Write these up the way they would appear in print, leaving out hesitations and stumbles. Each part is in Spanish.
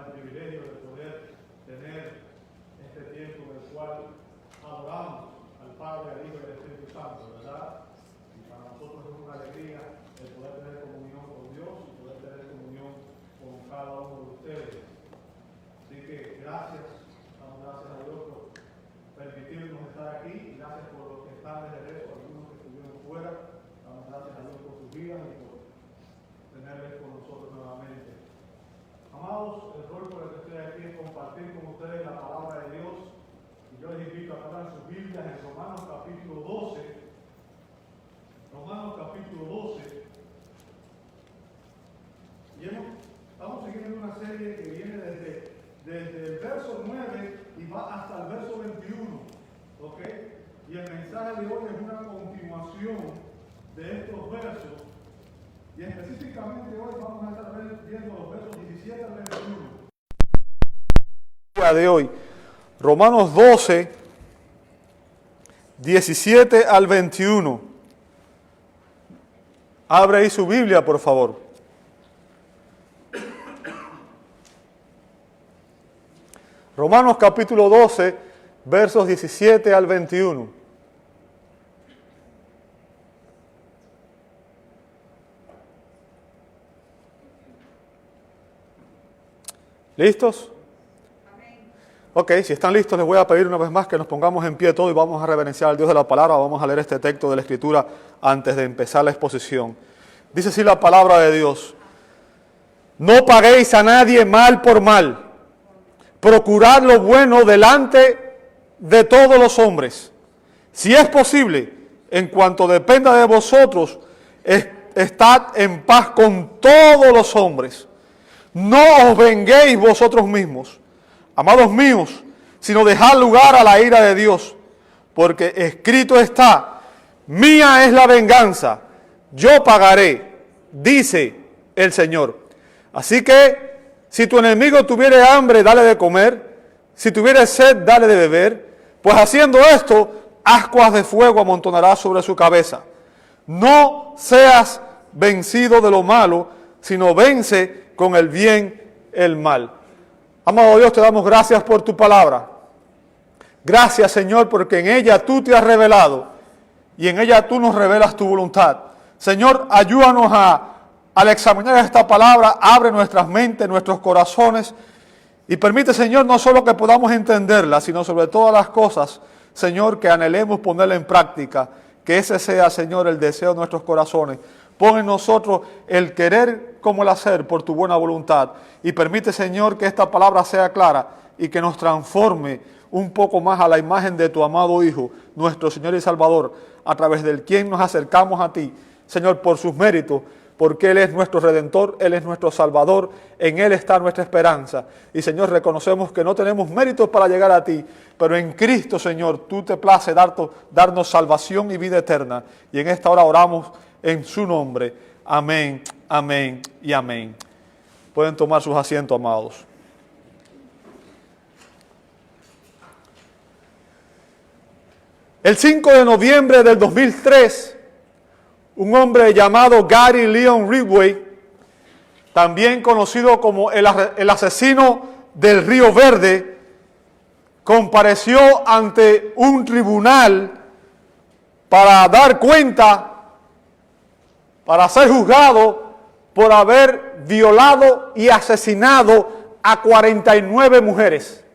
el privilegio de poder tener este tiempo en el cual adoramos al Padre, al Hijo y al Espíritu Santo, ¿verdad? Y para nosotros es una alegría el poder tener comunión con Dios y poder tener comunión con cada uno de ustedes. Así que gracias, damos gracias a Dios por permitirnos estar aquí, y gracias por los que están de regreso, algunos que estuvieron fuera, damos gracias a Dios por sus vidas y por tenerles con nosotros nuevamente. Amados, el rol por el que estoy aquí es compartir con ustedes la palabra de Dios, y yo les invito a abrir sus Biblias en Romanos capítulo 12. Romanos capítulo 12. Y estamos siguiendo una serie que viene desde el verso 9 y va hasta el verso 21. ¿Ok? Y el mensaje de hoy es una continuación de estos versos. Y específicamente hoy vamos a estar viendo los versos 17 al 21. De hoy, Romanos 12, 17 al 21. Abre ahí su Biblia, por favor. Romanos capítulo 12, versos 17 al 21. ¿Listos? Ok, si están listos, les voy a pedir una vez más que nos pongamos en pie todo y vamos a reverenciar al Dios de la palabra. Vamos a leer este texto de la Escritura antes de empezar la exposición. Dice así la palabra de Dios: no paguéis a nadie mal por mal. Procurad lo bueno delante de todos los hombres. Si es posible, en cuanto dependa de vosotros, estad en paz con todos los hombres. No os venguéis vosotros mismos, amados míos, sino dejad lugar a la ira de Dios, porque escrito está: mía es la venganza, yo pagaré, dice el Señor. Así que, si tu enemigo tuviere hambre, dale de comer; si tuviere sed, dale de beber, pues haciendo esto, ascuas de fuego amontonará sobre su cabeza. No seas vencido de lo malo, sino vence con el bien el mal. Amado Dios, te damos gracias por tu palabra. Gracias, Señor, porque en ella tú te has revelado y en ella tú nos revelas tu voluntad. Señor, ayúdanos al examinar esta palabra, abre nuestras mentes, nuestros corazones, y permite, Señor, no solo que podamos entenderla, sino sobre todas las cosas, Señor, que anhelemos ponerla en práctica, que ese sea, Señor, el deseo de nuestros corazones. Pon en nosotros el querer como el hacer por tu buena voluntad, y permite, Señor, que esta palabra sea clara y que nos transforme un poco más a la imagen de tu amado Hijo, nuestro Señor y Salvador, a través del quien nos acercamos a ti, Señor, por sus méritos, porque Él es nuestro Redentor, Él es nuestro Salvador, en Él está nuestra esperanza. Y, Señor, reconocemos que no tenemos méritos para llegar a ti, pero en Cristo, Señor, tú te place darnos salvación y vida eterna. Y en esta hora oramos en su nombre. Amén, amén y amén. Pueden tomar sus asientos, amados. El 5 de noviembre del 2003, un hombre llamado Gary Leon Ridgway, también conocido como el asesino del Río Verde, compareció ante un tribunal para dar cuenta, para ser juzgado por haber violado y asesinado a 49 mujeres.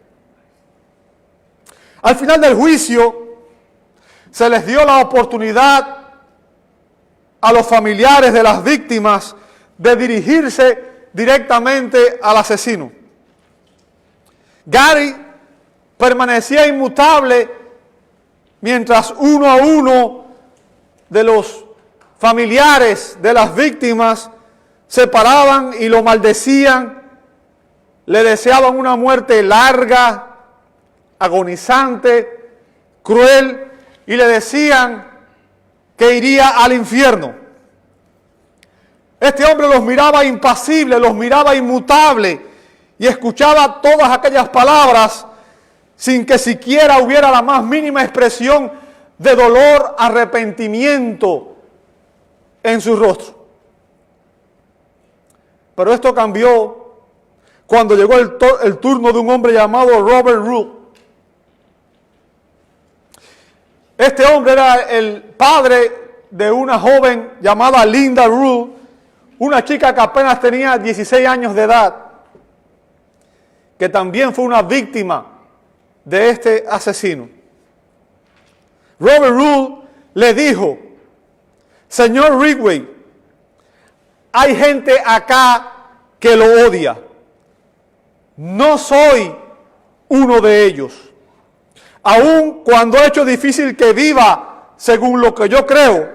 Al final del juicio, se les dio la oportunidad a los familiares de las víctimas de dirigirse directamente al asesino. Gary permanecía inmutable mientras uno a uno de los familiares de las víctimas se paraban y lo maldecían, le deseaban una muerte larga, agonizante, cruel, y le decían que iría al infierno. Este hombre los miraba impasible, los miraba inmutable y escuchaba todas aquellas palabras sin que siquiera hubiera la más mínima expresión de dolor, arrepentimiento en su rostro. Pero esto cambió cuando llegó el turno de un hombre llamado Robert Rule. Este hombre era el padre de una joven llamada Linda Rule, una chica que apenas tenía 16 años de edad, que también fue una víctima de este asesino. Robert Rule le dijo: señor Ridgway, hay gente acá que lo odia. No soy uno de ellos. Aun cuando he hecho difícil que viva según lo que yo creo.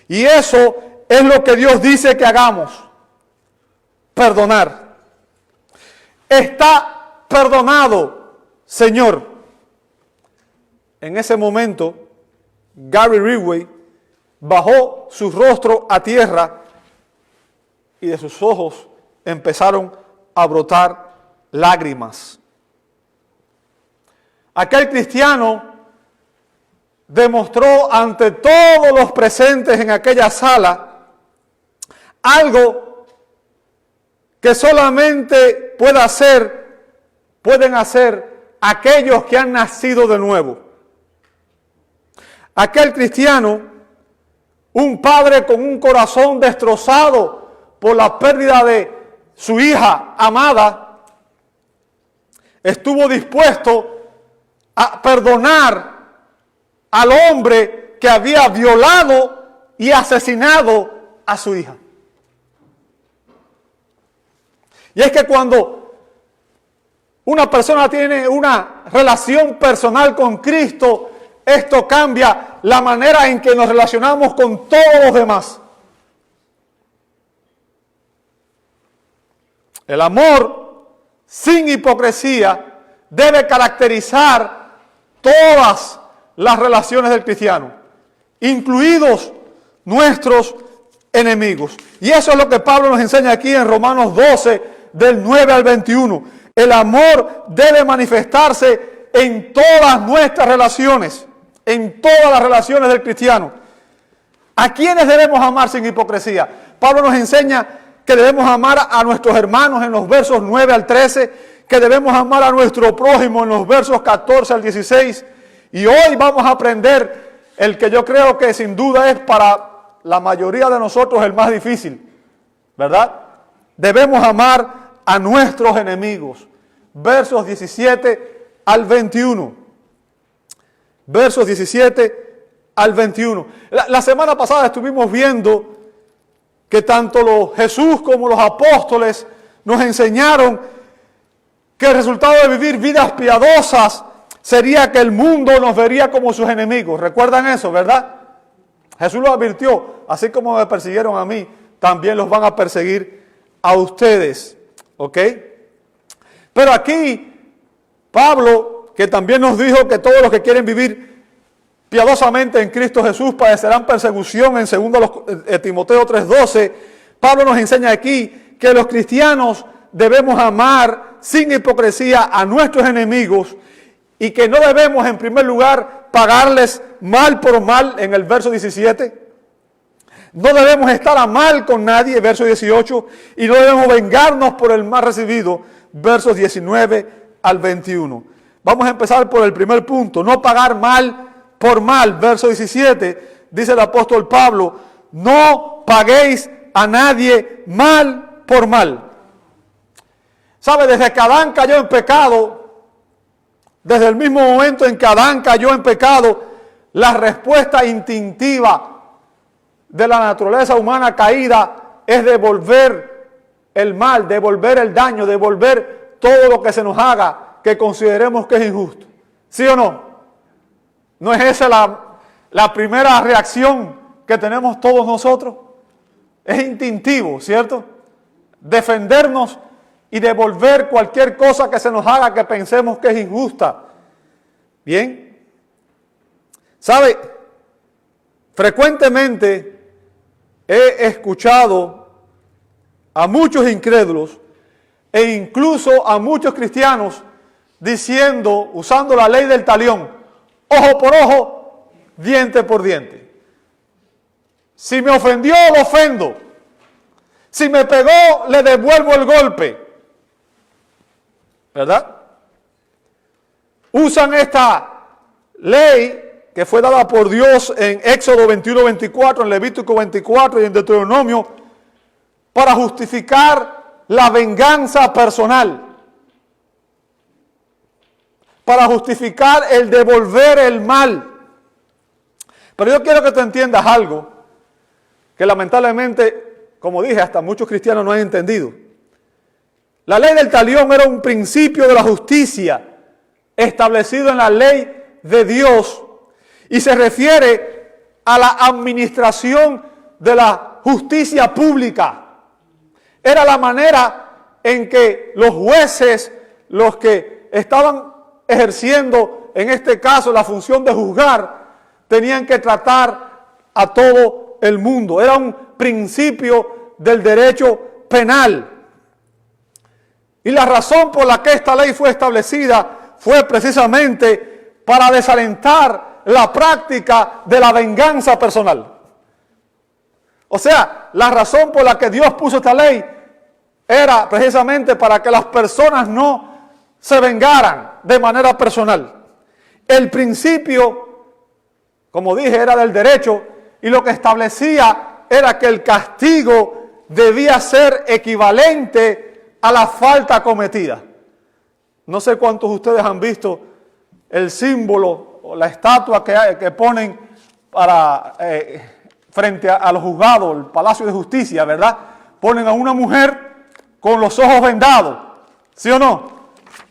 Y eso es lo que Dios dice que hagamos. Perdonar. Está perdonado, Señor. En ese momento, Gary Ridgway bajó su rostro a tierra y de sus ojos empezaron a brotar lágrimas. Aquel cristiano demostró ante todos los presentes en aquella sala algo que solamente pueden hacer aquellos que han nacido de nuevo. Aquel cristiano, un padre con un corazón destrozado por la pérdida de su hija amada, estuvo dispuesto a perdonar al hombre que había violado y asesinado a su hija. Y es que cuando una persona tiene una relación personal con Cristo, esto cambia la manera en que nos relacionamos con todos los demás. El amor sin hipocresía debe caracterizar todas las relaciones del cristiano, incluidos nuestros enemigos. Y eso es lo que Pablo nos enseña aquí en Romanos 12, del 9 al 21. El amor debe manifestarse en todas nuestras relaciones, en todas las relaciones del cristiano. ¿A quiénes debemos amar sin hipocresía? Pablo nos enseña que debemos amar a nuestros hermanos en los versos 9 al 13, que debemos amar a nuestro prójimo en los versos 14 al 16. Y hoy vamos a aprender el que yo creo que sin duda es para la mayoría de nosotros el más difícil, ¿verdad? Debemos amar a nuestros enemigos. Versos 17 al 21. Versos 17 al 21. La semana pasada estuvimos viendo que tanto Jesús como los apóstoles nos enseñaron que el resultado de vivir vidas piadosas sería que el mundo nos vería como sus enemigos. ¿Recuerdan eso, verdad? Jesús lo advirtió: así como me persiguieron a mí, también los van a perseguir a ustedes. ¿Ok? Pero aquí Pablo, que también nos dijo que todos los que quieren vivir piadosamente en Cristo Jesús padecerán persecución en 2 Timoteo 3:12, Pablo nos enseña aquí que los cristianos debemos amar sin hipocresía a nuestros enemigos y que no debemos en primer lugar pagarles mal por mal en el verso 17. No debemos estar a mal con nadie, verso 18, y no debemos vengarnos por el mal recibido, versos 19 al 21. Vamos a empezar por el primer punto: no pagar mal por mal. Verso 17, dice el apóstol Pablo: no paguéis a nadie mal por mal. ¿Sabe? Desde que Adán cayó en pecado, desde el mismo momento en que Adán cayó en pecado, la respuesta instintiva de la naturaleza humana caída es devolver el mal, devolver el daño, devolver todo lo que se nos haga que consideremos que es injusto. ¿Sí o no? ¿No es esa la primera reacción que tenemos todos nosotros? Es instintivo, ¿cierto? Defendernos y devolver cualquier cosa que se nos haga que pensemos que es injusta. Bien. ¿Sabe? Frecuentemente he escuchado a muchos incrédulos e incluso a muchos cristianos diciendo, usando la ley del talión: ojo por ojo, diente por diente. Si me ofendió, lo ofendo. Si me pegó, le devuelvo el golpe. ¿verdad? Usan esta ley que fue dada por Dios en Éxodo 21-24, en Levítico 24 y en Deuteronomio, para justificar la venganza personal, para justificar el devolver el mal. Pero yo quiero que tú entiendas algo que lamentablemente, como dije, hasta muchos cristianos no han entendido. La ley del talión era un principio de la justicia establecido en la ley de Dios y se refiere a la administración de la justicia pública. Era la manera en que los jueces, los que estaban ejerciendo, en este caso, la función de juzgar, tenían que tratar a todo el mundo. Era un principio del derecho penal. Y la razón por la que esta ley fue establecida fue precisamente para desalentar la práctica de la venganza personal. O sea, la razón por la que Dios puso esta ley era precisamente para que las personas no se vengaran de manera personal. El principio, como dije, era del derecho, y lo que establecía era que el castigo debía ser equivalente a la falta cometida. No sé cuántos de ustedes han visto el símbolo o la estatua que ponen para frente a los juzgados, el Palacio de Justicia, ¿verdad? Ponen a una mujer con los ojos vendados, ¿sí o no?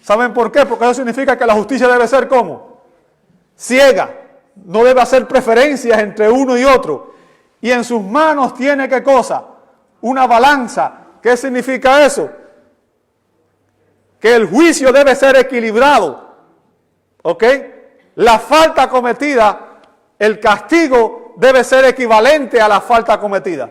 ¿Saben por qué? Porque eso significa que la justicia debe ser ¿cómo? Ciega. No debe hacer preferencias entre uno y otro. Y en sus manos tiene ¿qué cosa? Una balanza. ¿Qué significa eso? Que el juicio debe ser equilibrado. ¿Ok? La falta cometida, el castigo debe ser equivalente a la falta cometida.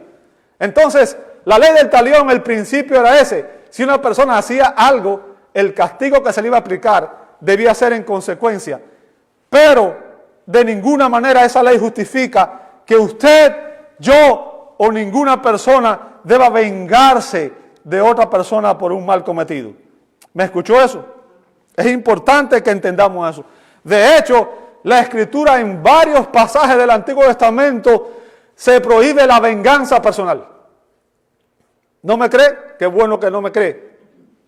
Entonces, la ley del talión, el principio era ese. Si una persona hacía algo, el castigo que se le iba a aplicar debía ser en consecuencia. Pero de ninguna manera esa ley justifica que usted, yo o ninguna persona deba vengarse de otra persona por un mal cometido. ¿Me escuchó eso? Es importante que entendamos eso. De hecho, la Escritura en varios pasajes del Antiguo Testamento se prohíbe la venganza personal. ¿No me cree? Qué bueno que no me cree.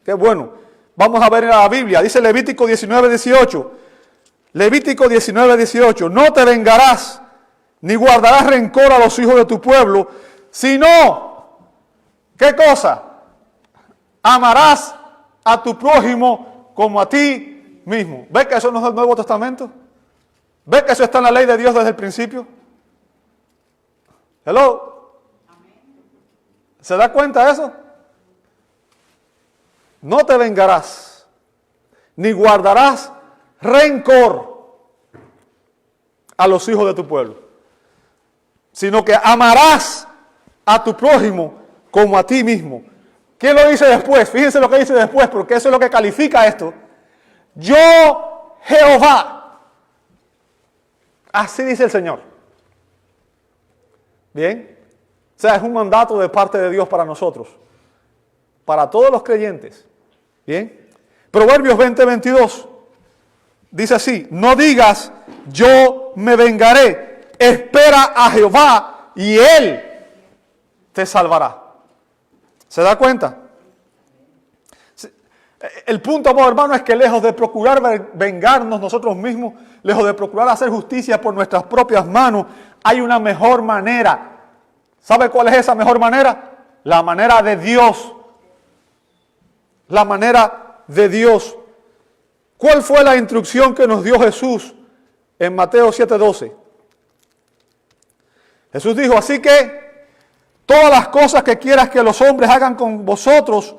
Qué bueno. Vamos a ver en la Biblia. Dice Levítico 19:18. Levítico 19:18. No te vengarás, ni guardarás rencor a los hijos de tu pueblo, sino, ¿qué cosa? Amarás a tu prójimo como a ti mismo. ¿Ves que eso no es el Nuevo Testamento? ¿Ves que eso está en la ley de Dios desde el principio? Hello. ¿Se da cuenta de eso? No te vengarás, ni guardarás rencor a los hijos de tu pueblo, sino que amarás a tu prójimo como a ti mismo. ¿Quién lo dice después? Fíjense lo que dice después, porque eso es lo que califica esto. Yo, Jehová. Así dice el Señor. Bien. O sea, es un mandato de parte de Dios para nosotros, para todos los creyentes. Bien. Proverbios 20:22 dice así: no digas yo me vengaré, espera a Jehová y Él te salvará. ¿Se da cuenta? El punto, amado hermano, es que lejos de procurar vengarnos nosotros mismos, lejos de procurar hacer justicia por nuestras propias manos, hay una mejor manera. ¿Sabe cuál es esa mejor manera? La manera de Dios. La manera de Dios. ¿Cuál fue la instrucción que nos dio Jesús en Mateo 7:12? Jesús dijo: así que todas las cosas que quieras que los hombres hagan con vosotros,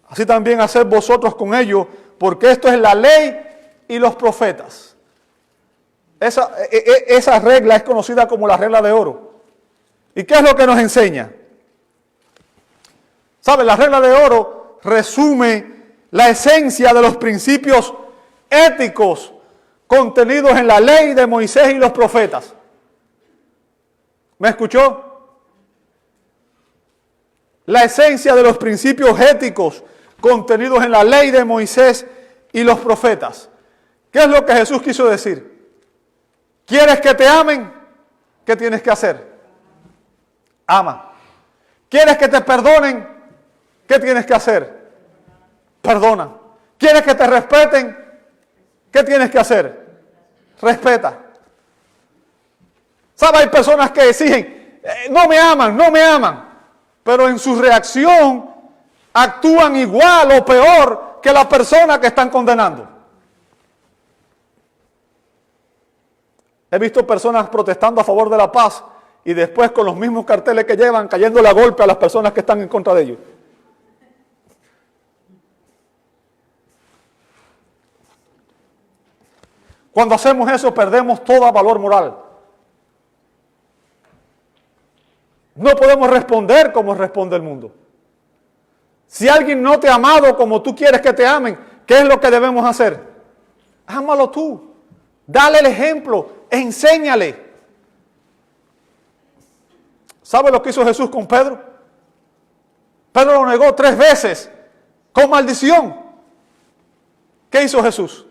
así también haced vosotros con ellos, porque esto es la ley y los profetas. Esa regla es conocida como la regla de oro. ¿Y qué es lo que nos enseña? ¿Sabe? La regla de oro resume la esencia de los principios éticos contenidos en la ley de Moisés y los profetas. ¿Me escuchó? La esencia de los principios éticos contenidos en la ley de Moisés y los profetas. ¿Qué es lo que Jesús quiso decir? ¿Quieres que te amen? ¿Qué tienes que hacer? Ama. ¿Quieres que te perdonen? ¿Qué tienes que hacer? Perdona. ¿Quieres que te respeten? ¿Qué tienes que hacer? Respeta. ¿Sabes? Hay personas que exigen, no me aman, pero en su reacción actúan igual o peor que la persona que están condenando. He visto personas protestando a favor de la paz y después con los mismos carteles que llevan cayéndole a golpe a las personas que están en contra de ellos. Cuando hacemos eso perdemos todo valor moral. No podemos responder como responde el mundo. Si alguien no te ha amado como tú quieres que te amen, ¿qué es lo que debemos hacer? Ámalo tú. Dale el ejemplo. Enséñale. ¿Sabe lo que hizo Jesús con Pedro? Pedro lo negó 3 veces con maldición. ¿Qué hizo Jesús?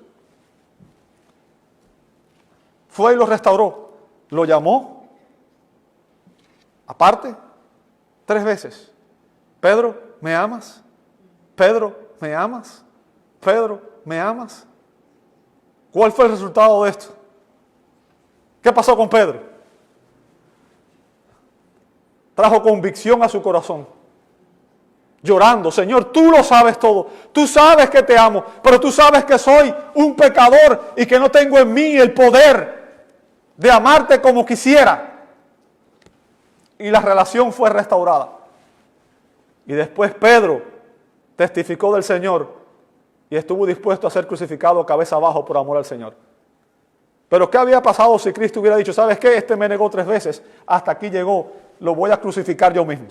Fue y lo restauró. Lo llamó aparte 3 veces. Pedro, ¿me amas? Pedro, ¿me amas? Pedro, ¿me amas? ¿Cuál fue el resultado de esto? ¿Qué pasó con Pedro? Trajo convicción a su corazón. Llorando, Señor, tú lo sabes todo. Tú sabes que te amo, pero tú sabes que soy un pecador y que no tengo en mí el poder de amarte como quisiera. Y la relación fue restaurada. Y después Pedro testificó del Señor y estuvo dispuesto a ser crucificado cabeza abajo por amor al Señor. Pero ¿qué había pasado si Cristo hubiera dicho, ¿sabes qué? Este me negó 3 veces, hasta aquí llegó, lo voy a crucificar yo mismo?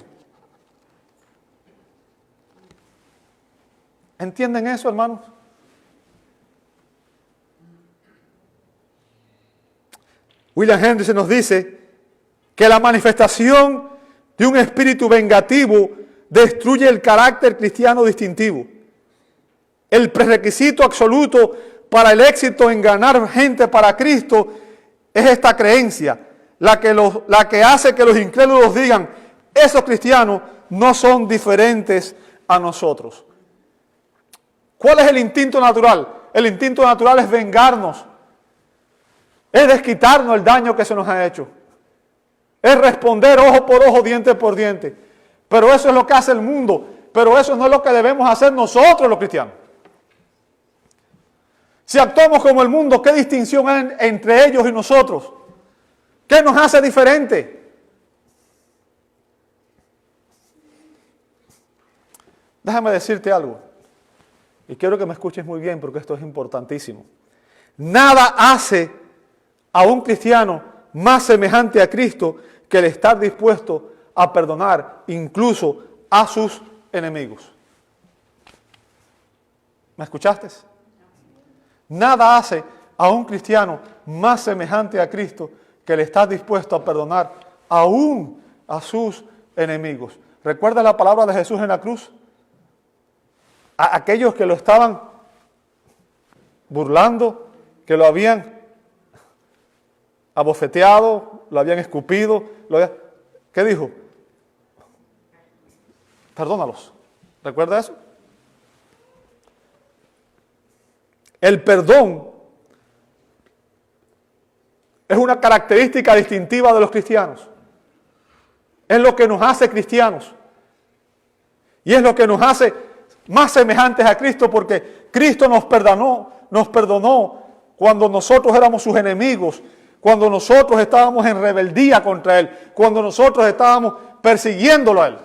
¿Entienden eso, hermanos? William Hendriksen nos dice que la manifestación de un espíritu vengativo destruye el carácter cristiano distintivo. El prerequisito absoluto para el éxito en ganar gente para Cristo es esta creencia, la que hace que los incrédulos digan, esos cristianos no son diferentes a nosotros. ¿Cuál es el instinto natural? El instinto natural es vengarnos, es desquitarnos el daño que se nos ha hecho, es responder ojo por ojo, diente por diente. Pero eso es lo que hace el mundo, pero eso no es lo que debemos hacer nosotros los cristianos. Si actuamos como el mundo, ¿qué distinción hay entre ellos y nosotros? ¿Qué nos hace diferente? Déjame decirte algo, y quiero que me escuches muy bien porque esto es importantísimo. Nada hace a un cristiano más semejante a Cristo que el estar dispuesto a perdonar incluso a sus enemigos. ¿Me escuchaste? Nada hace a un cristiano más semejante a Cristo que el estar dispuesto a perdonar aún a sus enemigos. ¿Recuerda la palabra de Jesús en la cruz? A aquellos que lo estaban burlando, que lo habían abofeteado, lo habían escupido, ¿qué dijo? Perdónalos. ¿Recuerda eso? El perdón es una característica distintiva de los cristianos. Es lo que nos hace cristianos. Y es lo que nos hace más semejantes a Cristo, porque Cristo nos perdonó cuando nosotros éramos sus enemigos, cuando nosotros estábamos en rebeldía contra Él, cuando nosotros estábamos persiguiéndolo a Él.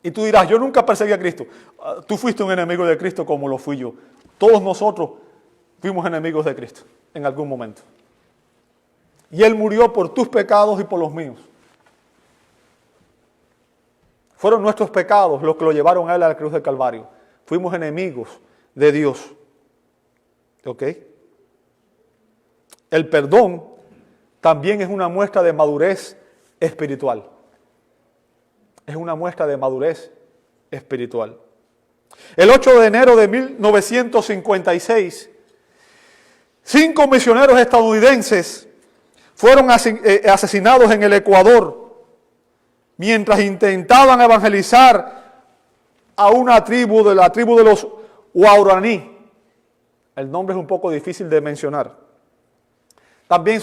Y tú dirás, yo nunca perseguí a Cristo. Tú fuiste un enemigo de Cristo como lo fui yo. Todos nosotros fuimos enemigos de Cristo en algún momento. Y Él murió por tus pecados y por los míos. Fueron nuestros pecados los que lo llevaron a Él a la cruz del Calvario. Fuimos enemigos de Dios. ¿Ok? El perdón también es una muestra de madurez espiritual. Es una muestra de madurez espiritual. El 8 de enero de 1956, 5 misioneros estadounidenses fueron asesinados en el Ecuador mientras intentaban evangelizar a una tribu de la tribu de los Guaraní. El nombre es un poco difícil de mencionar. También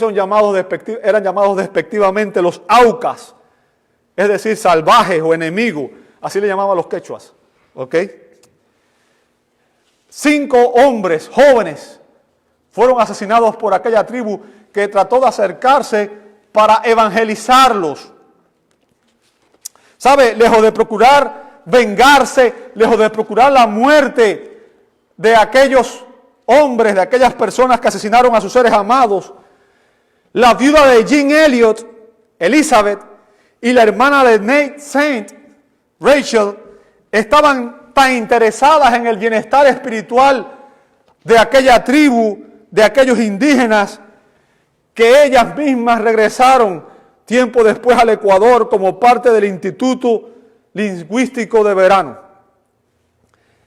eran llamados despectivamente los Aucas, es decir, salvajes o enemigos. Así le llamaban los quechuas. ¿Ok? 5 hombres jóvenes fueron asesinados por aquella tribu que trató de acercarse para evangelizarlos. ¿Sabe? Lejos de procurar vengarse, lejos de procurar la muerte de aquellos hombres, de aquellas personas que asesinaron a sus seres amados, la viuda de Jean Elliot, Elizabeth, y la hermana de Nate Saint, Rachel, estaban tan interesadas en el bienestar espiritual de aquella tribu, de aquellos indígenas, que ellas mismas regresaron tiempo después al Ecuador como parte del Instituto Lingüístico de Verano.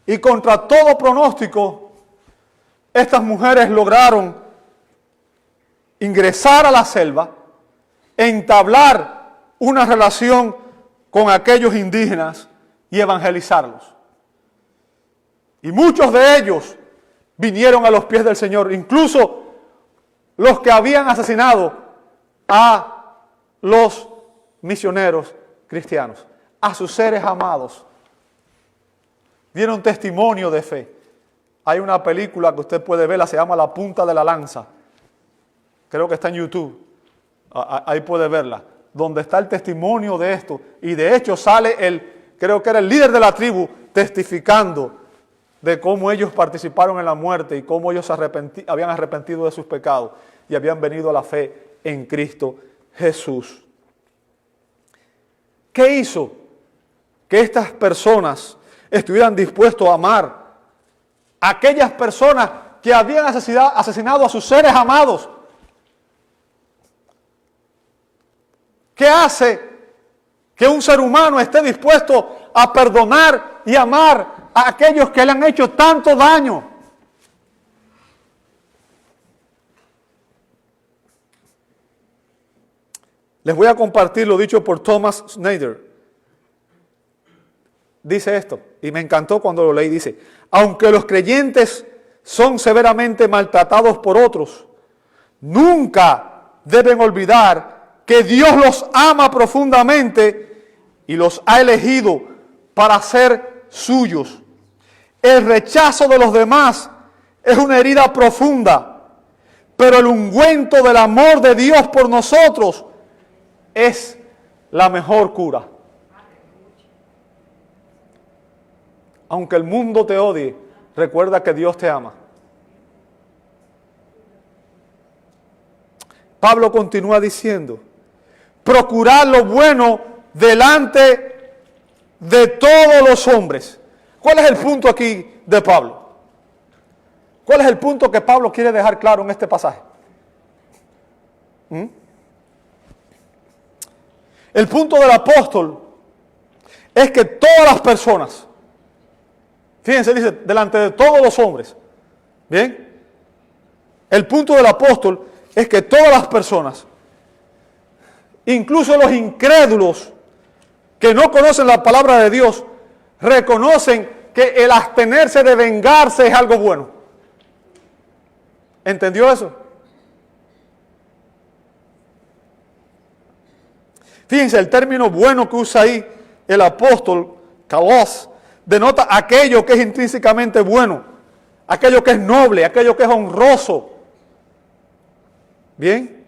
Y contra todo pronóstico, estas mujeres lograron ingresar a la selva, entablar una relación con aquellos indígenas y evangelizarlos. Y muchos de ellos vinieron a los pies del Señor, incluso los que habían asesinado a los misioneros cristianos, a sus seres amados. Dieron testimonio de fe. Hay una película que usted puede verla, se llama La Punta de la Lanza. Creo que está en YouTube. Ahí puede verla, donde está el testimonio de esto. Y de hecho sale creo que era el líder de la tribu, testificando de cómo ellos participaron en la muerte y cómo ellos habían arrepentido de sus pecados y habían venido a la fe en Cristo Jesús. ¿Qué hizo que estas personas estuvieran dispuestos a amar a aquellas personas que habían asesinado a sus seres amados? ¿Qué hace que un ser humano esté dispuesto a perdonar y amar a aquellos que le han hecho tanto daño? Les voy a compartir lo dicho por Thomas Snyder. Dice esto, y me encantó cuando lo leí, dice: aunque los creyentes son severamente maltratados por otros, nunca deben olvidar que Dios los ama profundamente y los ha elegido para ser suyos. El rechazo de los demás es una herida profunda, pero el ungüento del amor de Dios por nosotros es la mejor cura. Aunque el mundo te odie, recuerda que Dios te ama. Pablo continúa diciendo: procurar lo bueno delante de todos los hombres. ¿Cuál es el punto aquí de Pablo? ¿Cuál es el punto que Pablo quiere dejar claro en este pasaje? El punto del apóstol es que todas las personas, fíjense, dice, delante de todos los hombres. ¿Bien? El punto del apóstol es que todas las personas, incluso los incrédulos que no conocen la palabra de Dios, reconocen que el abstenerse de vengarse es algo bueno. ¿Entendió eso? Fíjense, el término bueno que usa ahí el apóstol, kalos, denota aquello que es intrínsecamente bueno, aquello que es noble, aquello que es honroso. ¿Bien?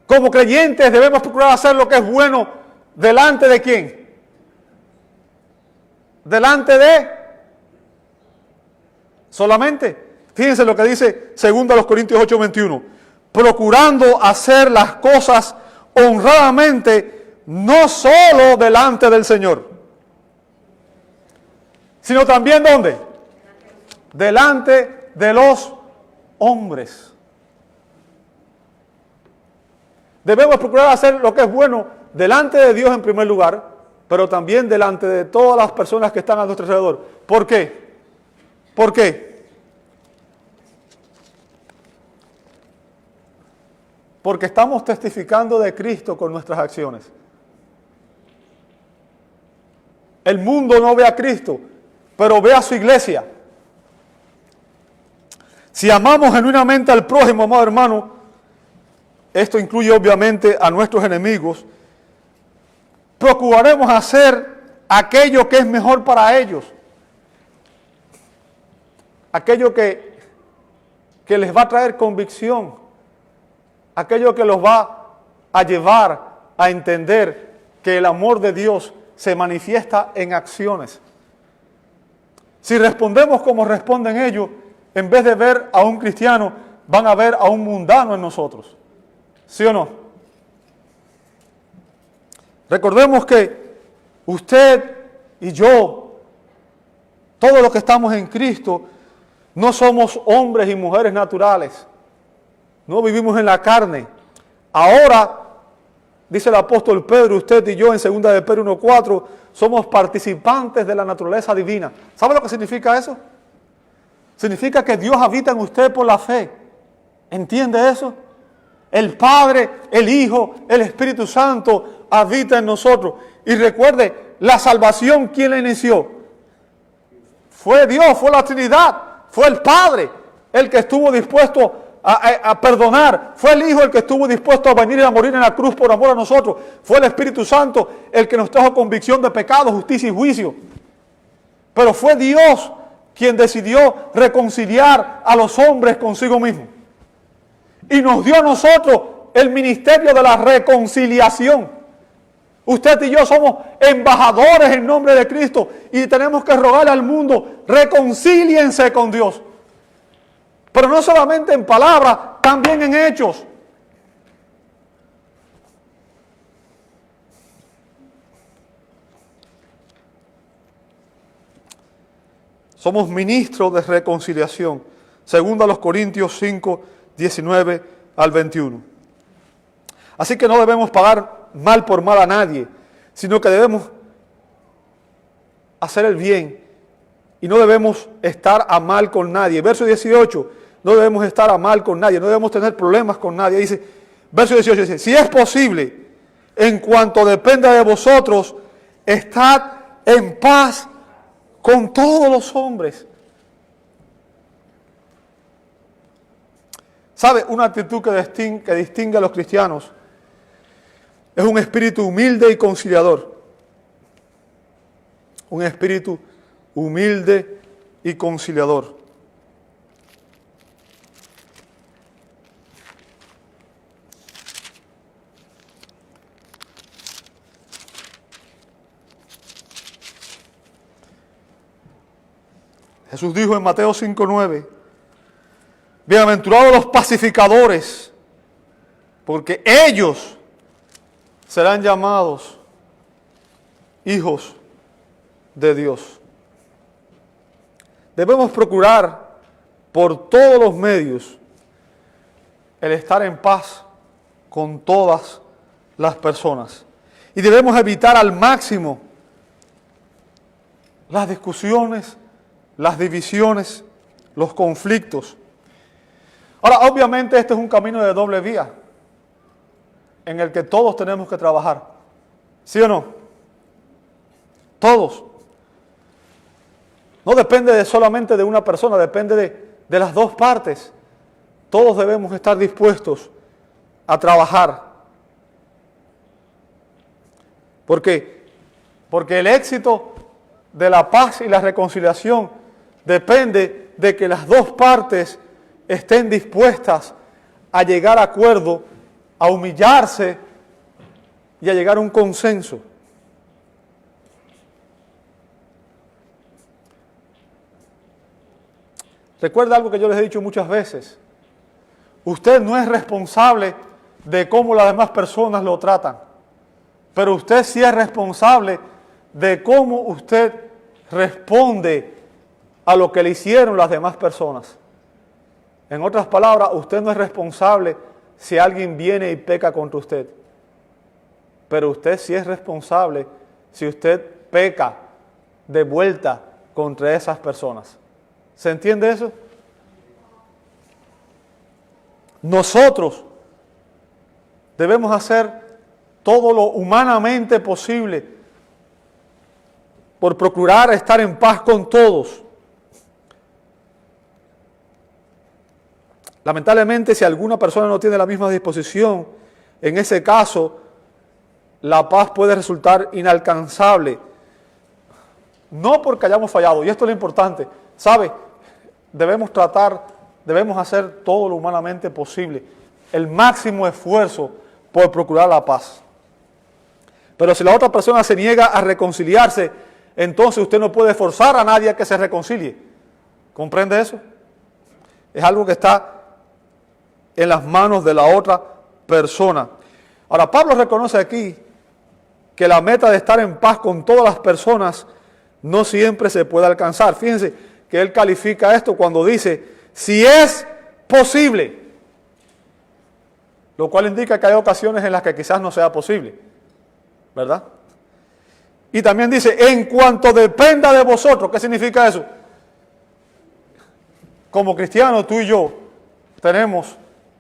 Como creyentes debemos procurar hacer lo que es bueno delante de ¿quién? Delante de solamente. Fíjense lo que dice 2 Corintios 8:21. Procurando hacer las cosas honradamente, no solo delante del Señor, sino también ¿dónde? Delante de los hombres. Debemos procurar hacer lo que es bueno delante de Dios en primer lugar, pero también delante de todas las personas que están a nuestro alrededor. ¿Por qué? ¿Por qué? Porque estamos testificando de Cristo con nuestras acciones. El mundo no ve a Cristo, pero ve a su iglesia. Si amamos genuinamente al prójimo, amado hermano, esto incluye obviamente a nuestros enemigos, procuraremos hacer aquello que es mejor para ellos, aquello que les va a traer convicción, aquello que los va a llevar a entender que el amor de Dios se manifiesta en acciones. Si respondemos como responden ellos, en vez de ver a un cristiano, van a ver a un mundano en nosotros. ¿Sí o no? Recordemos que usted y yo, todos los que estamos en Cristo, no somos hombres y mujeres naturales. No vivimos en la carne. Ahora, dice el apóstol Pedro, usted y yo en 2 de Pedro 1:4, somos participantes de la naturaleza divina. ¿Sabe lo que significa eso? Significa que Dios habita en usted por la fe. ¿Entiende eso? El Padre, el Hijo, el Espíritu Santo habita en nosotros. Y recuerde, la salvación, ¿quién la inició? Fue Dios, fue la Trinidad, fue el Padre el que estuvo dispuesto a perdonar. Fue el Hijo el que estuvo dispuesto a venir y a morir en la cruz por amor a nosotros. Fue el Espíritu Santo el que nos trajo convicción de pecado, justicia y juicio. Pero fue Dios quien decidió reconciliar a los hombres consigo mismo. Y nos dio a nosotros el ministerio de la reconciliación. Usted y yo somos embajadores en nombre de Cristo y tenemos que rogarle al mundo, reconcíliense con Dios. Pero no solamente en palabras, también en hechos. Somos ministros de reconciliación, según a los Corintios 5, 19 al 21. Así que no debemos pagar mal por mal a nadie, sino que debemos hacer el bien y no debemos estar a mal con nadie. Verso 18, no debemos estar a mal con nadie, no debemos tener problemas con nadie. Dice, verso 18 dice, si es posible, en cuanto dependa de vosotros, estad en paz con todos los hombres. ¿Sabe? Una actitud que distingue a los cristianos es un espíritu humilde y conciliador. Un espíritu humilde y conciliador. Jesús dijo en Mateo 5:9, bienaventurados los pacificadores, porque ellos serán llamados hijos de Dios. Debemos procurar por todos los medios el estar en paz con todas las personas. Y debemos evitar al máximo las discusiones, las divisiones, los conflictos. Ahora, obviamente este es un camino de doble vía en el que todos tenemos que trabajar. ¿Sí o no? Todos. No depende solamente de una persona, depende de las dos partes. Todos debemos estar dispuestos a trabajar. ¿Por qué? Porque el éxito de la paz y la reconciliación depende de que las dos partes estén dispuestas a llegar a acuerdo, a humillarse y a llegar a un consenso. Recuerda algo que yo les he dicho muchas veces. Usted no es responsable de cómo las demás personas lo tratan, pero usted sí es responsable de cómo usted responde a lo que le hicieron las demás personas. En otras palabras, usted no es responsable si alguien viene y peca contra usted, pero usted sí es responsable si usted peca de vuelta contra esas personas. ¿Se entiende eso? Nosotros debemos hacer todo lo humanamente posible por procurar estar en paz con todos. Lamentablemente, si alguna persona no tiene la misma disposición, en ese caso, la paz puede resultar inalcanzable. No porque hayamos fallado, y esto es lo importante, ¿sabe? Debemos hacer todo lo humanamente posible, el máximo esfuerzo por procurar la paz. Pero si la otra persona se niega a reconciliarse, entonces usted no puede forzar a nadie a que se reconcilie. ¿Comprende eso? Es algo que está en las manos de la otra persona. Ahora, Pablo reconoce aquí que la meta de estar en paz con todas las personas no siempre se puede alcanzar. Fíjense que él califica esto cuando dice, si es posible, lo cual indica que hay ocasiones en las que quizás no sea posible, ¿verdad? Y también dice, en cuanto dependa de vosotros. ¿Qué significa eso? Como cristianos, tú y yo tenemos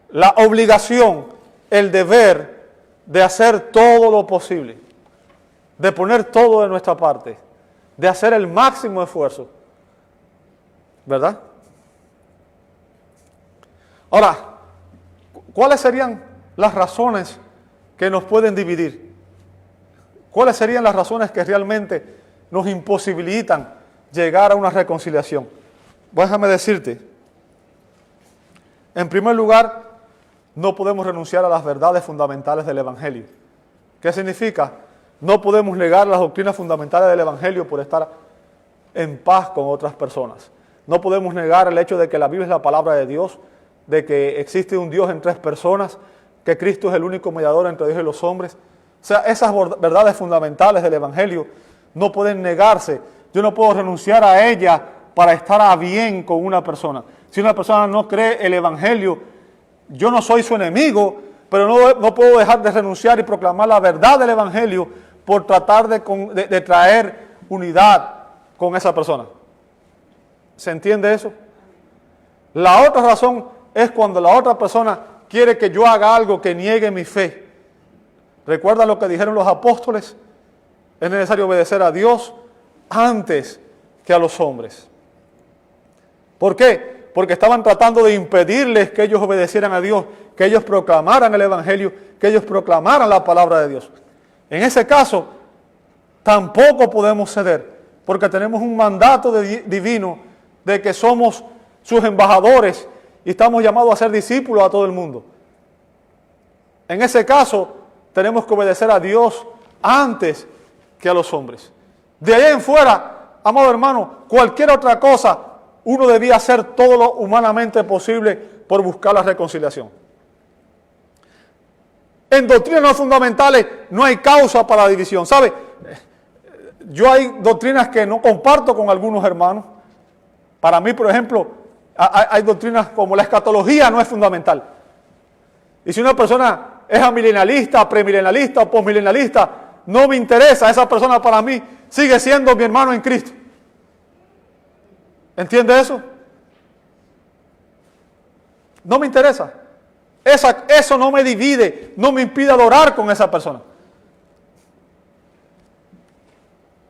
la obligación, el deber de hacer todo lo posible, de poner todo de nuestra parte, de hacer el máximo esfuerzo, ¿verdad? Ahora, ¿cuáles serían las razones que nos pueden dividir? ¿Cuáles serían las razones que realmente nos imposibilitan llegar a una reconciliación? Déjame decirte, en primer lugar, no podemos renunciar a las verdades fundamentales del Evangelio. ¿Qué significa? No podemos negar las doctrinas fundamentales del Evangelio por estar en paz con otras personas. No podemos negar el hecho de que la Biblia es la palabra de Dios, de que existe un Dios en tres personas, que Cristo es el único mediador entre Dios y los hombres. O sea, esas verdades fundamentales del Evangelio no pueden negarse. Yo no puedo renunciar a ellas para estar a bien con una persona. Si una persona no cree el Evangelio, yo no soy su enemigo, pero no puedo dejar de renunciar y proclamar la verdad del Evangelio por tratar de traer unidad con esa persona. ¿Se entiende eso? La otra razón es cuando la otra persona quiere que yo haga algo que niegue mi fe. ¿Recuerdan lo que dijeron los apóstoles? Es necesario obedecer a Dios antes que a los hombres. ¿Por qué? Porque estaban tratando de impedirles que ellos obedecieran a Dios, que ellos proclamaran el Evangelio, que ellos proclamaran la palabra de Dios. En ese caso, tampoco podemos ceder, porque tenemos un mandato divino de que somos sus embajadores y estamos llamados a ser discípulos a todo el mundo. En ese caso, tenemos que obedecer a Dios antes que a los hombres. De ahí en fuera, amado hermano, cualquier otra cosa, uno debía hacer todo lo humanamente posible por buscar la reconciliación. En doctrinas no fundamentales no hay causa para la división. ¿Sabe? Yo hay doctrinas que no comparto con algunos hermanos. Para mí, por ejemplo, hay doctrinas como la escatología no es fundamental. Y si una persona es amilenialista, premilenialista o postmilenialista, no me interesa. Esa persona para mí sigue siendo mi hermano en Cristo. ¿Entiende eso? No me interesa. Eso no me divide, no me impide adorar con esa persona.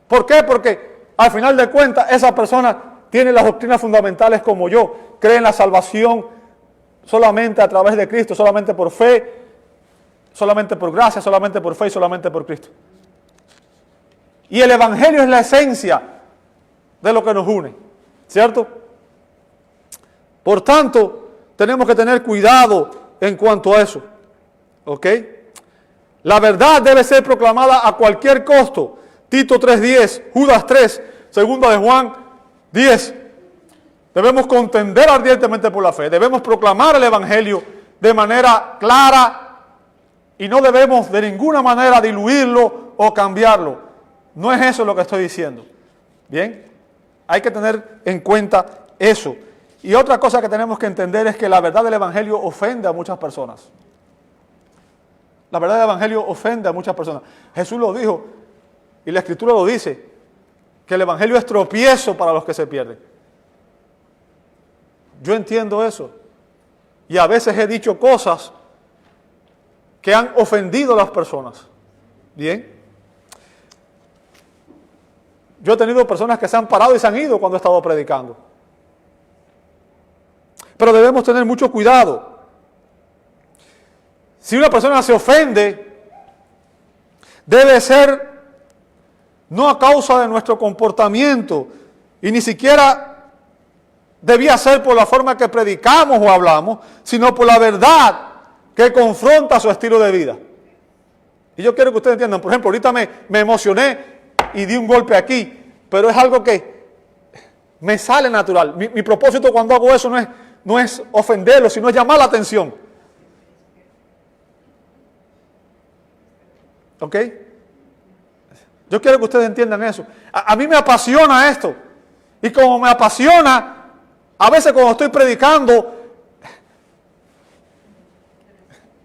¿Por qué? Porque al final de cuentas esa persona tiene las doctrinas fundamentales como yo. Cree en la salvación solamente a través de Cristo, solamente por fe, solamente por gracia, solamente por fe y solamente por Cristo. Y el Evangelio es la esencia de lo que nos une, ¿cierto? Por tanto, tenemos que tener cuidado en cuanto a eso, ¿ok? La verdad debe ser proclamada a cualquier costo. Tito 3:10, Judas 3, segunda de Juan 10. Debemos contender ardientemente por la fe, debemos proclamar el Evangelio de manera clara y no debemos de ninguna manera diluirlo o cambiarlo. No es eso lo que estoy diciendo. Bien, hay que tener en cuenta eso. Y otra cosa que tenemos que entender es que la verdad del Evangelio ofende a muchas personas. La verdad del Evangelio ofende a muchas personas. Jesús lo dijo, Y la Escritura lo dice, que el Evangelio es tropiezo para los que se pierden. Yo entiendo eso. Y a veces he dicho cosas que han ofendido a las personas. Bien. Yo he tenido personas que se han parado y se han ido cuando he estado predicando. Pero debemos tener mucho cuidado. Si una persona se ofende, debe ser no a causa de nuestro comportamiento, y ni siquiera debía ser por la forma que predicamos o hablamos, sino por la verdad que confronta su estilo de vida. Y yo quiero que ustedes entiendan, por ejemplo, ahorita me emocioné y di un golpe aquí, pero es algo que me sale natural. Mi propósito cuando hago eso no es ofenderlo, sino es llamar la atención. ¿Ok? Yo quiero que ustedes entiendan eso. A mí me apasiona esto. Y como me apasiona, a veces cuando estoy predicando,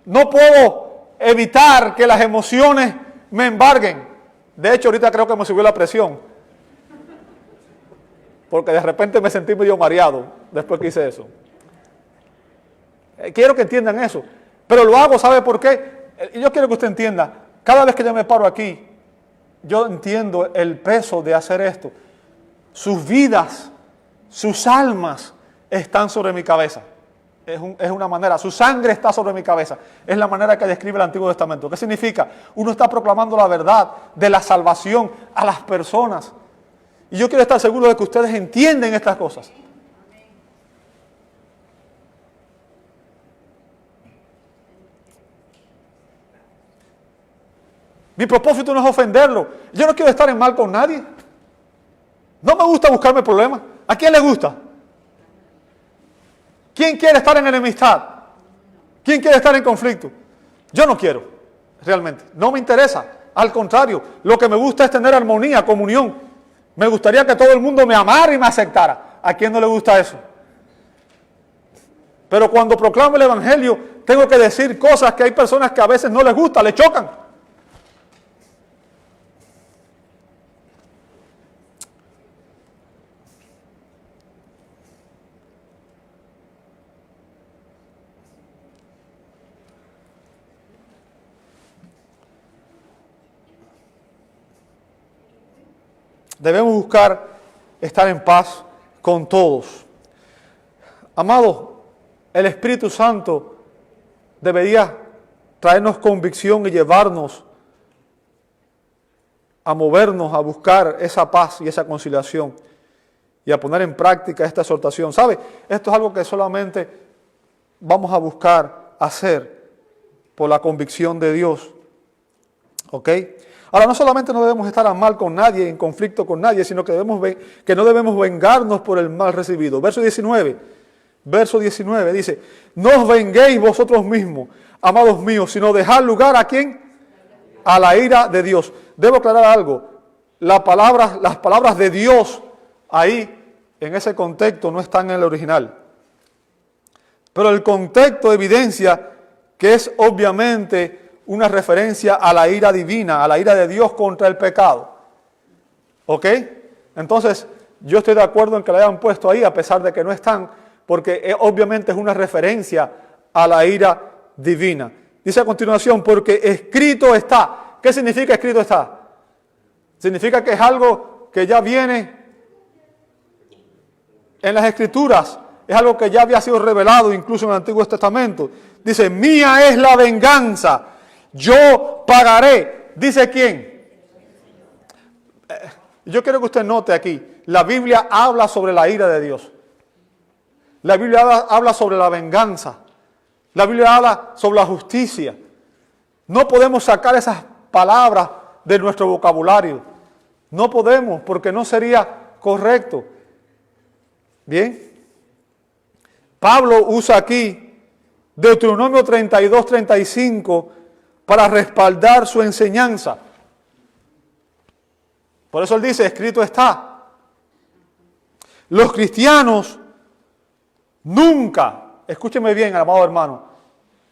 no puedo evitar que las emociones me embarguen. De hecho, ahorita creo que me subió la presión. Porque de repente me sentí medio mareado después que hice eso. Quiero que entiendan eso. Pero lo hago, ¿sabe por qué? Yo quiero que usted entienda. Cada vez que yo me paro aquí, yo entiendo el peso de hacer esto. Sus vidas, sus almas están sobre mi cabeza. Es una manera, su sangre está sobre mi cabeza. Es la manera que describe el Antiguo Testamento. ¿Qué significa? Uno está proclamando la verdad de la salvación a las personas. Y yo quiero estar seguro de que ustedes entienden estas cosas. Mi propósito no es ofenderlo. Yo no quiero estar en mal con nadie. No me gusta buscarme problemas. ¿A quién le gusta? ¿Quién quiere estar en enemistad? ¿Quién quiere estar en conflicto? Yo no quiero, realmente. No me interesa. Al contrario, lo que me gusta es tener armonía, comunión. Me gustaría que todo el mundo me amara y me aceptara. ¿A quién no le gusta eso? Pero cuando proclamo el Evangelio, tengo que decir cosas que hay personas que a veces no les gusta, les chocan. Debemos buscar estar en paz con todos. Amados, el Espíritu Santo debería traernos convicción y llevarnos a movernos, a buscar esa paz y esa conciliación y a poner en práctica esta exhortación. ¿Sabe? Esto es algo que solamente vamos a buscar hacer por la convicción de Dios. ¿Ok? Ahora, no solamente no debemos estar a mal con nadie, en conflicto con nadie, sino que no debemos vengarnos por el mal recibido. Verso 19 dice, no os venguéis vosotros mismos, amados míos, sino dejad lugar ¿a quién? A la ira de Dios. Debo aclarar algo, las palabras de Dios ahí, en ese contexto, no están en el original. Pero el contexto evidencia que es obviamente una referencia a la ira divina, a la ira de Dios contra el pecado. ¿Ok? Entonces, yo estoy de acuerdo en que la hayan puesto ahí, a pesar de que no están, porque obviamente es una referencia a la ira divina. Dice a continuación, porque escrito está. ¿Qué significa escrito está? Significa que es algo que ya viene en las Escrituras, es algo que ya había sido revelado incluso en el Antiguo Testamento. Dice, mía es la venganza. Yo pagaré. ¿Dice quién? Yo quiero que usted note aquí, la Biblia habla sobre la ira de Dios. La Biblia habla sobre la venganza. La Biblia habla sobre la justicia. No podemos sacar esas palabras de nuestro vocabulario. No podemos, porque no sería correcto. Bien. Pablo usa aquí Deuteronomio 32-35 para respaldar su enseñanza. Por eso él dice, escrito está. Los cristianos nunca, escúcheme bien, amado hermano,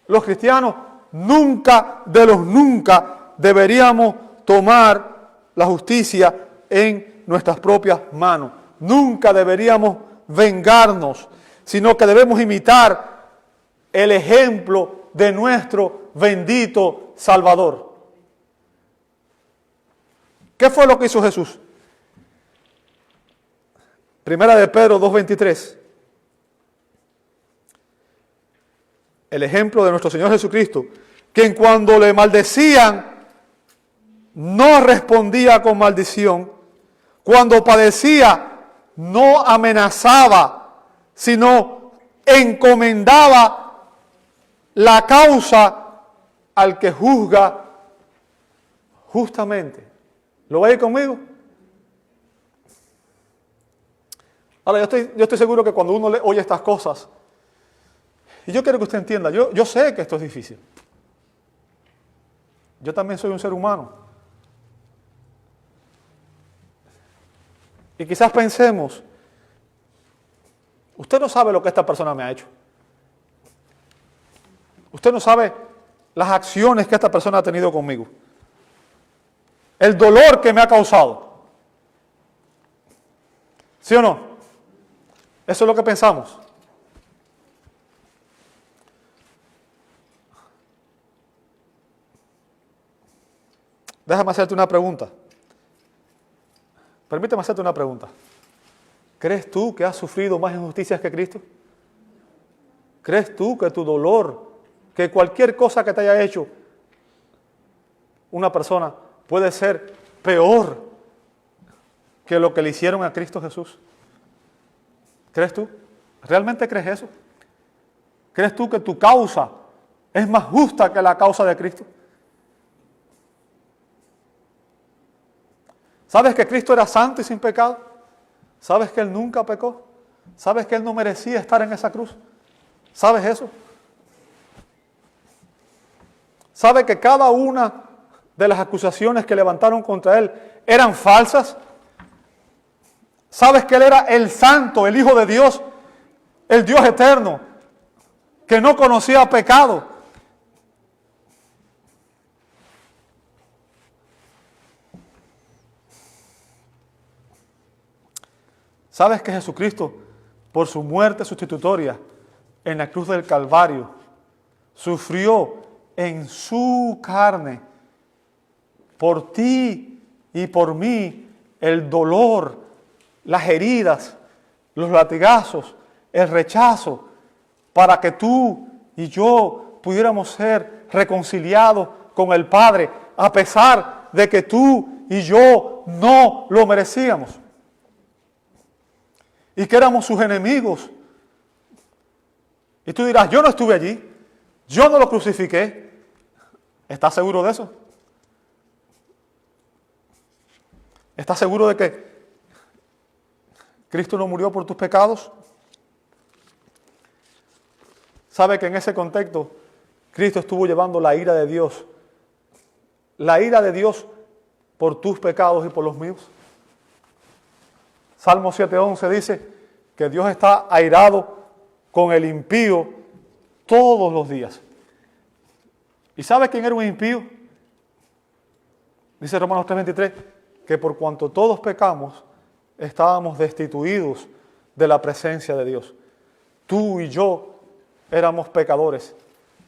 los cristianos nunca de los nunca deberíamos tomar la justicia en nuestras propias manos. Nunca deberíamos vengarnos, sino que debemos imitar el ejemplo de nuestro bendito Salvador. ¿Qué fue lo que hizo Jesús? Primera de Pedro 2:23. El ejemplo de nuestro Señor Jesucristo, quien cuando le maldecían, no respondía con maldición, cuando padecía, no amenazaba, sino encomendaba la causa al que juzga justamente. ¿Lo va a ir conmigo? Ahora, yo estoy seguro que cuando uno oye estas cosas, y yo quiero que usted entienda, yo sé que esto es difícil. Yo también soy un ser humano. Y quizás pensemos, usted no sabe lo que esta persona me ha hecho. Usted no sabe las acciones que esta persona ha tenido conmigo. El dolor que me ha causado. ¿Sí o no? Eso es lo que pensamos. Déjame hacerte una pregunta. Permíteme hacerte una pregunta. ¿Crees tú que has sufrido más injusticias que Cristo? ¿Crees tú que tu dolor, que cualquier cosa que te haya hecho una persona puede ser peor que lo que le hicieron a Cristo Jesús? ¿Crees tú? ¿Realmente crees eso? ¿Crees tú que tu causa es más justa que la causa de Cristo? ¿Sabes que Cristo era santo y sin pecado? ¿Sabes que Él nunca pecó? ¿Sabes que Él no merecía estar en esa cruz? ¿Sabes eso? ¿Sabes que cada una de las acusaciones que levantaron contra Él eran falsas? ¿Sabes que Él era el santo, el Hijo de Dios, el Dios eterno, que no conocía pecado? ¿Sabes que Jesucristo, por su muerte sustitutoria en la cruz del Calvario, sufrió en su carne, por ti y por mí, el dolor, las heridas, los latigazos, el rechazo, para que tú y yo pudiéramos ser reconciliados con el Padre, a pesar de que tú y yo no lo merecíamos? Y que éramos sus enemigos. Y tú dirás, yo no estuve allí, yo no lo crucifiqué. ¿Estás seguro de eso? ¿Estás seguro de que Cristo no murió por tus pecados? ¿Sabe que en ese contexto Cristo estuvo llevando la ira de Dios? La ira de Dios por tus pecados y por los míos. Salmo 7:11 dice que Dios está airado con el impío todos los días. ¿Y sabe quién era un impío? Dice Romanos 3:23 que por cuanto todos pecamos, estábamos destituidos de la presencia de Dios. Tú y yo éramos pecadores,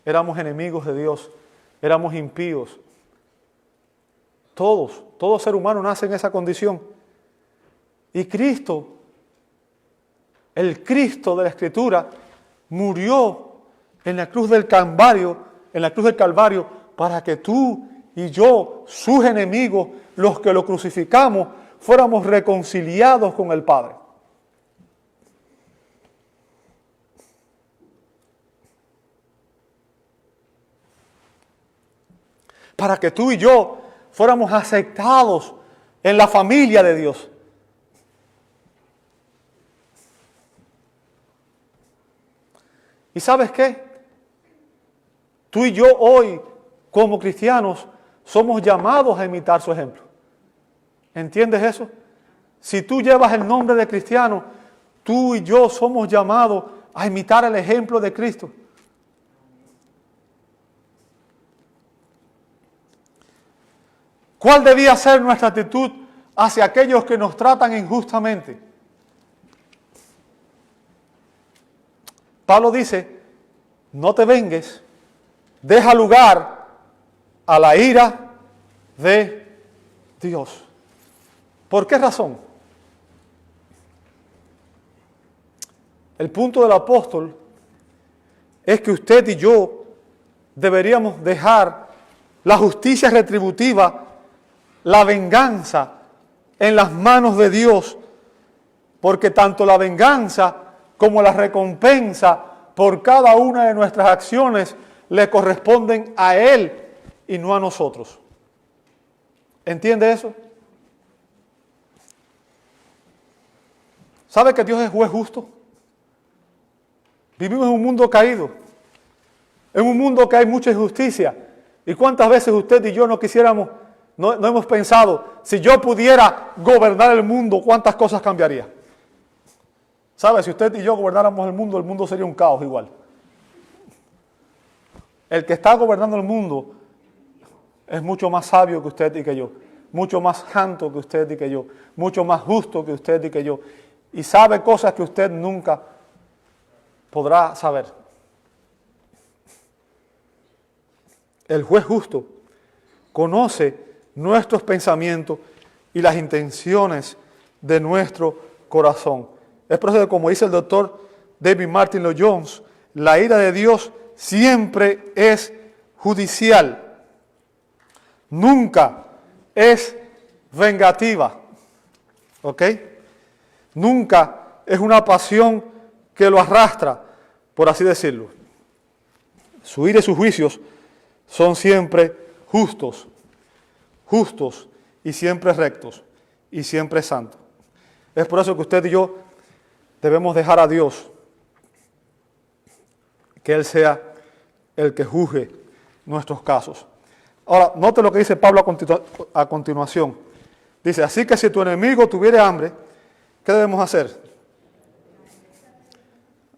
éramos enemigos de Dios, éramos impíos. Todo ser humano nace en esa condición. Y Cristo, el Cristo de la Escritura, murió en la cruz del Calvario, para que tú y yo, sus enemigos, los que lo crucificamos, fuéramos reconciliados con el Padre. Para que tú y yo fuéramos aceptados en la familia de Dios. ¿Y sabes qué? Tú y yo hoy, como cristianos, somos llamados a imitar su ejemplo. ¿Entiendes eso? Si tú llevas el nombre de cristiano, tú y yo somos llamados a imitar el ejemplo de Cristo. ¿Cuál debía ser nuestra actitud hacia aquellos que nos tratan injustamente? Pablo dice, no te vengues, deja lugar a la ira de Dios. ¿Por qué razón? El punto del apóstol es que usted y yo deberíamos dejar la justicia retributiva, la venganza en las manos de Dios, porque tanto la venganza como la recompensa por cada una de nuestras acciones le corresponden a Él y no a nosotros. ¿Entiende eso? ¿Sabe que Dios es juez justo? Vivimos en un mundo caído, en un mundo que hay mucha injusticia. ¿Y cuántas veces usted y yo no quisiéramos, no hemos pensado, si yo pudiera gobernar el mundo, cuántas cosas cambiaría? ¿Sabe? Si usted y yo gobernáramos el mundo sería un caos igual. El que está gobernando el mundo es mucho más sabio que usted y que yo, mucho más santo que usted y que yo, mucho más justo que usted y que yo, y sabe cosas que usted nunca podrá saber. El juez justo conoce nuestros pensamientos y las intenciones de nuestro corazón. Es por eso que, como dice el doctor David Martin Lloyd Jones, la ira de Dios siempre es judicial, nunca es vengativa, ¿ok? Nunca es una pasión que lo arrastra, por así decirlo. Su ira y sus juicios son siempre justos y siempre rectos y siempre santos. Es por eso que usted y yo debemos dejar a Dios que Él sea el que juzgue nuestros casos. Ahora, note lo que dice Pablo a continuación. Dice, así que si tu enemigo tuviere hambre, ¿qué debemos hacer?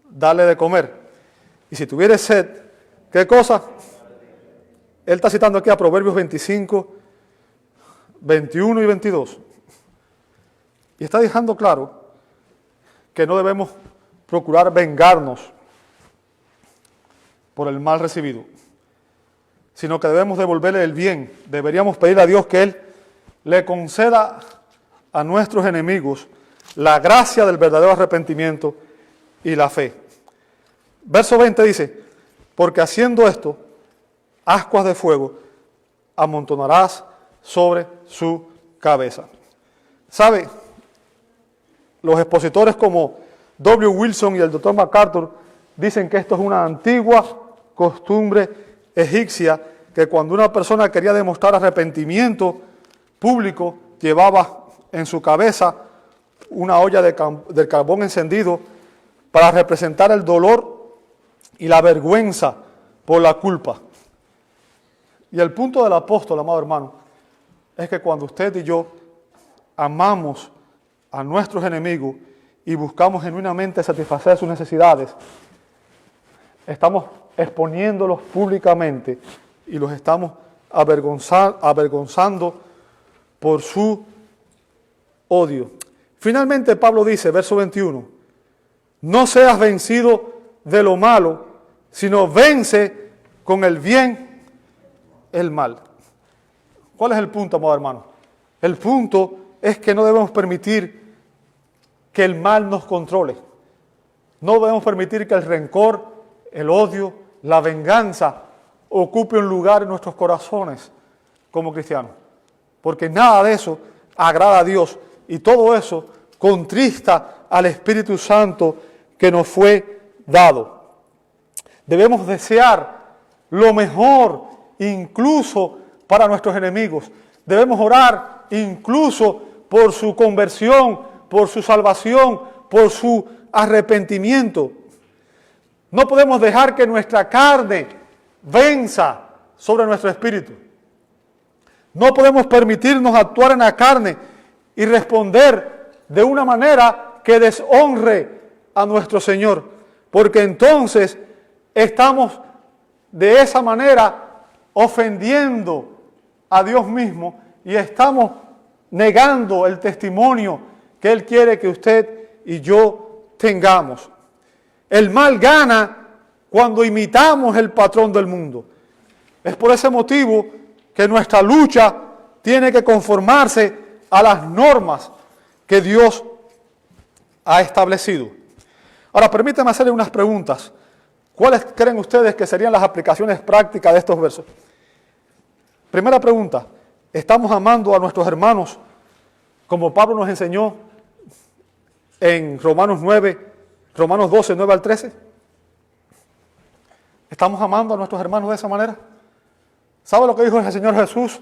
Darle de comer. Y si tuviere sed, ¿qué cosa? Él está citando aquí a Proverbios 25, 21 y 22. Y está dejando claro que no debemos procurar vengarnos por el mal recibido, sino que debemos devolverle el bien. Deberíamos pedir a Dios que Él le conceda a nuestros enemigos la gracia del verdadero arrepentimiento y la fe. Verso 20 dice, porque haciendo esto, ascuas de fuego amontonarás sobre su cabeza. ¿Sabe? Los expositores como W. Wilson y el Dr. MacArthur dicen que esto es una antigua costumbre egipcia, que cuando una persona quería demostrar arrepentimiento público, llevaba en su cabeza una olla de carbón encendido para representar el dolor y la vergüenza por la culpa. Y el punto del apóstol, amado hermano, es que cuando usted y yo amamos a nuestros enemigos y buscamos genuinamente satisfacer sus necesidades, estamos exponiéndolos públicamente y los estamos avergonzando por su odio. Finalmente Pablo dice, verso 21, no seas vencido de lo malo, sino vence con el bien el mal. ¿Cuál es el punto, amado hermano? El punto es que no debemos permitir que el mal nos controle. No debemos permitir que el rencor, el odio, la venganza ocupe un lugar en nuestros corazones como cristianos. Porque nada de eso agrada a Dios y todo eso contrista al Espíritu Santo que nos fue dado. Debemos desear lo mejor incluso para nuestros enemigos. Debemos orar incluso por su conversión, por su salvación, por su arrepentimiento. No podemos dejar que nuestra carne venza sobre nuestro espíritu. No podemos permitirnos actuar en la carne y responder de una manera que deshonre a nuestro Señor, porque entonces estamos de esa manera ofendiendo a Dios mismo y estamos negando el testimonio que Él quiere que usted y yo tengamos. El mal gana cuando imitamos el patrón del mundo. Es por ese motivo que nuestra lucha tiene que conformarse a las normas que Dios ha establecido. Ahora, permítanme hacerle unas preguntas. ¿Cuáles creen ustedes que serían las aplicaciones prácticas de estos versos? Primera pregunta, ¿estamos amando a nuestros hermanos como Pablo nos enseñó en Romanos 12, 9 al 13? ¿Estamos amando a nuestros hermanos de esa manera? ¿Sabe lo que dijo el Señor Jesús?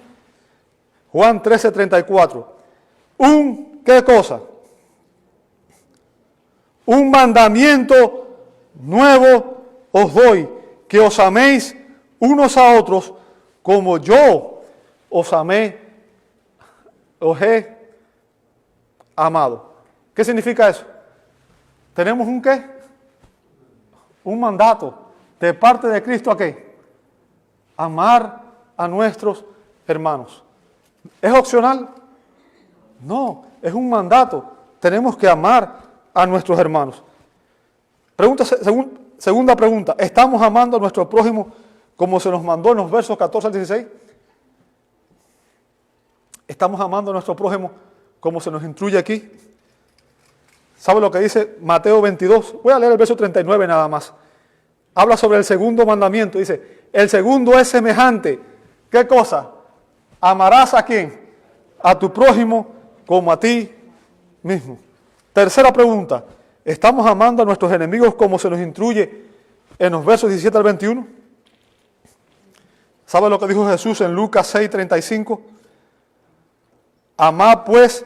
Juan 13, 34. ¿Qué cosa? Un mandamiento nuevo os doy, que os améis unos a otros como yo os he amado. ¿Qué significa eso? Tenemos un ¿qué? Un mandato de parte de Cristo, ¿a qué? Amar a nuestros hermanos. ¿Es opcional? No, es un mandato. Tenemos que amar a nuestros hermanos. Segunda pregunta, ¿estamos amando a nuestro prójimo como se nos mandó en los versos 14 al 16? ¿Estamos amando a nuestro prójimo como se nos instruye aquí? ¿Sabe lo que dice Mateo 22? Voy a leer el verso 39 nada más. Habla sobre el segundo mandamiento. Dice, el segundo es semejante. ¿Qué cosa? Amarás ¿a quién? A tu prójimo como a ti mismo. Tercera pregunta, ¿estamos amando a nuestros enemigos como se nos instruye en los versos 17 al 21? ¿Sabe lo que dijo Jesús en Lucas 6, 35? Amad pues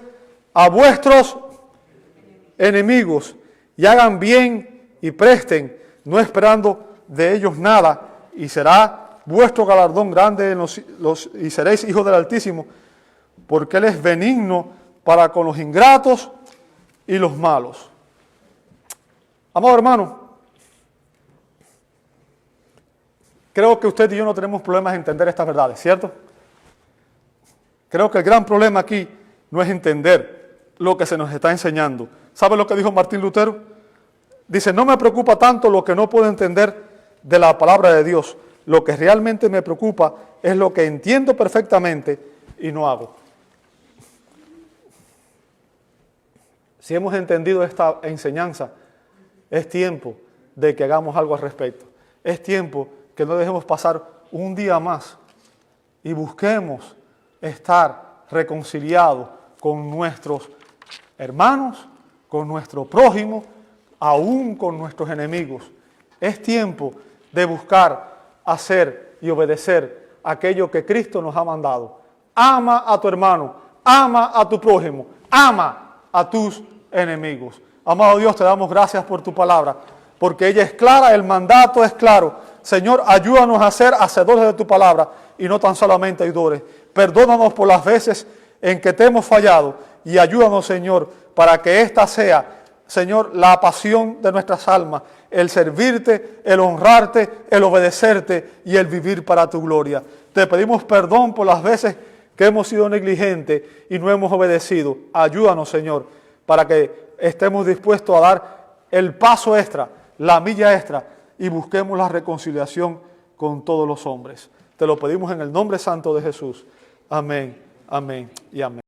a vuestros enemigos y hagan bien y presten, no esperando de ellos nada, y será vuestro galardón grande y seréis hijos del Altísimo, porque Él es benigno para con los ingratos y los malos. Amado hermano, creo que usted y yo no tenemos problemas en entender estas verdades, ¿cierto? Creo que el gran problema aquí no es entender lo que se nos está enseñando. ¿Sabe lo que dijo Martín Lutero? Dice, no me preocupa tanto lo que no puedo entender de la palabra de Dios. Lo que realmente me preocupa es lo que entiendo perfectamente y no hago. Si hemos entendido esta enseñanza, es tiempo de que hagamos algo al respecto. Es tiempo que no dejemos pasar un día más y busquemos estar reconciliados con nuestros hermanos, con nuestro prójimo, aún con nuestros enemigos. Es tiempo de buscar hacer y obedecer aquello que Cristo nos ha mandado. Ama a tu hermano, ama a tu prójimo, ama a tus enemigos. Amado Dios, te damos gracias por tu palabra, porque ella es clara, el mandato es claro. Señor, ayúdanos a ser hacedores de tu palabra y no tan solamente oidores. Perdónanos por las veces en que te hemos fallado y ayúdanos, Señor, para que esta sea, Señor, la pasión de nuestras almas, el servirte, el honrarte, el obedecerte y el vivir para tu gloria. Te pedimos perdón por las veces que hemos sido negligentes y no hemos obedecido. Ayúdanos, Señor, para que estemos dispuestos a dar el paso extra, la milla extra, y busquemos la reconciliación con todos los hombres. Te lo pedimos en el nombre santo de Jesús. Amén, amén y amén.